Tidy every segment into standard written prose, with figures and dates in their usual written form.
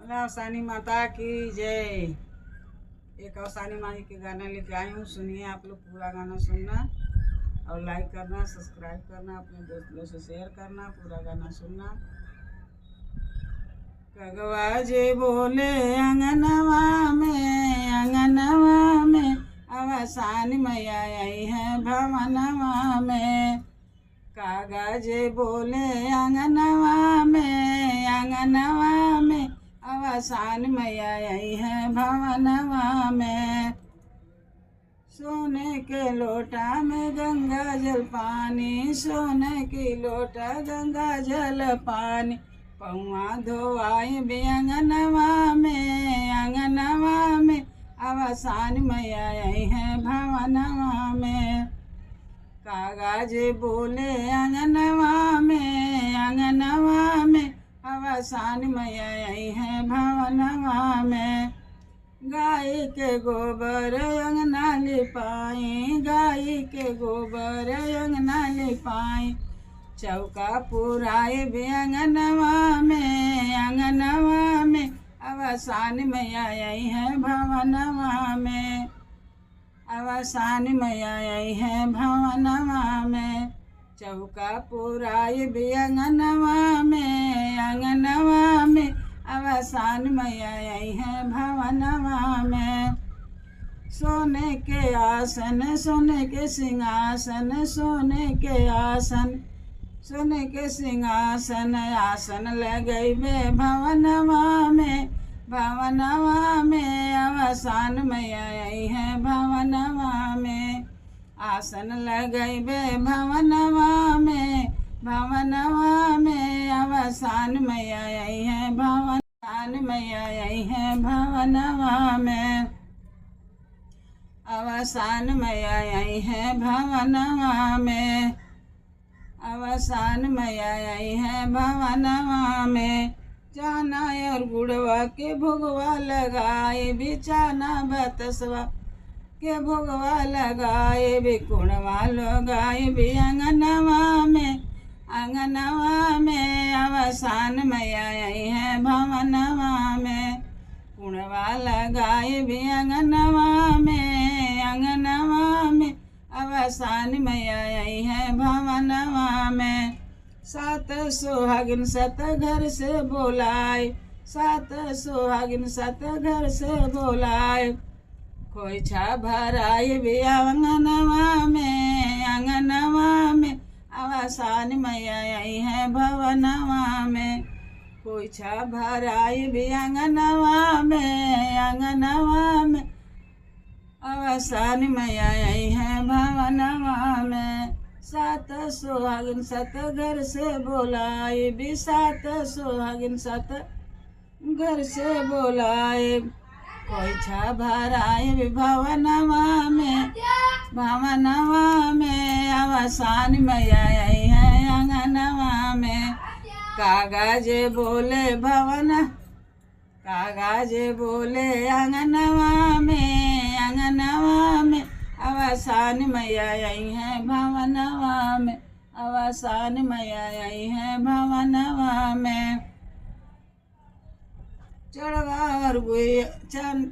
बोला अवसानी माता की जय। एक अवसानी माई के गाना लेके आई हूँ, सुनिए आप लोग। पूरा गाना सुनना और लाइक करना, सब्सक्राइब करना, अपने दोस्तों से शेयर करना, पूरा गाना सुनना। कगवा जे बोले अंगनवा में अवसानी मैया आई है भवनवा में। कागज बोले अंगनवा में अवसानी मैया आई है भवनवा में। सोने के लोटा में गंगा जल पानी, सोने की लोटा गंगा जल पानी, पौआ धोवाई भी अंगनवा में अवसानी मैया आई है भवनवा में। कागज बोले अंगनवा में अवसानी मैया आई है भवनवा में। गाय के गोबर अंगना लिपाई, गाय के गोबर अंगना लिपाई, चौका पुराए भी अंगनवा में अवसानी मैया आई है भवनवा में। अवसानी मैया आई है भवनवा में। चौका पुराए भी अंगनवा में अवसानी मैया आई है भवनवा में। सोने के आसन, सोने के सिंहासन, सोने के आसन, सोने के सिंहासन, आसन लगैबे भवनवा में अवसानी मैया आई है भवनवा में। आसन लगैबे भवनवा में अवसानी मैया आई है भवनवा मैया आई है भवनवा में। अवसानी मैया आई है भवनवा में। अवसानी मैया आई है भवनवा में। चाना और गुड़वा के भोगवा लगाए भी, चाना बतसवा के भोगवा लगाए भी, कुणवा लगाए भी अंगनवा में अवसानी मैया आई है भवनवा में। कुणवा लगाए भी अंगनवा में अवसानी मैया आई है भवनवा में। सात सुहागिन सत घर से बोलाए, सात सुहागिन सत घर से बोलाए, खोइछा भराए भी अंगनवा में अवसानी मैया आई है भवनवा में। खोइछा भराए भी अंगनवा में अवसानी मैया आई है भवनवा में। सात सुहागिन सत घर से बोलाए भी, सात सुहागिन सत घर से बोलाए, खोइछा भराए भी भवनवा में अवसानी मैया आई है अंगनवा में। कागज बोले कागज बोले अंगनवा में अवसानी मैया आई है भवनवा में। अवसानी मैया आई है भवनवा में। चढ़वा और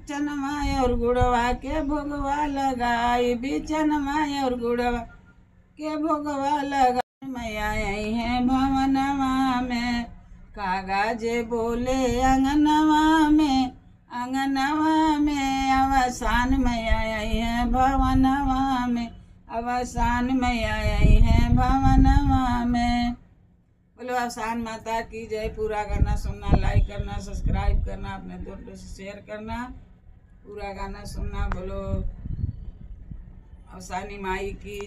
चनमा और गुड़वा के भोगवा लगाई भी, चनमा और गुड़वा के भोगवा लगाई मैया आई है भवनवा में। कागज बोले अंगनवा में अवसानी मैया आई है भवनवा में। अवसानी मैया आई है भवनवा में। बोलो अवसानी माता की जय। पूरा गाना सुनना, लाइक करना, सब्सक्राइब करना, अपने दोस्तों से शेयर करना, पूरा गाना सुनना। बोलो अवसानी माई की।